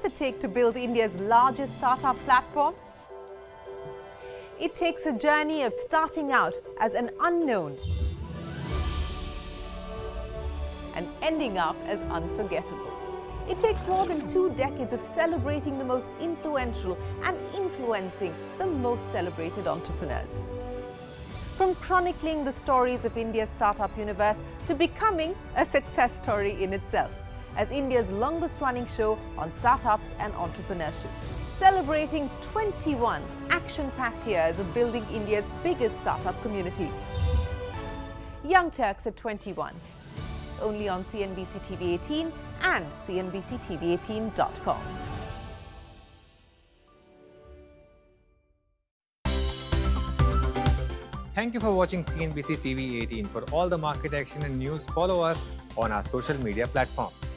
does it take to build India's largest startup platform? It takes a journey of starting out as an unknown and ending up as unforgettable. It takes more than 2 decades of celebrating the most influential and influencing the most celebrated entrepreneurs. From chronicling the stories of India's startup universe to becoming a success story in itself, as India's longest-running show on startups and entrepreneurship, celebrating 21 action-packed years of building India's biggest startup community. Young Turks at 21, only on CNBC-TV18 and CNBC-TV18.com. Thank you for watching CNBC TV 18. For all the market action and news, follow us on our social media platforms.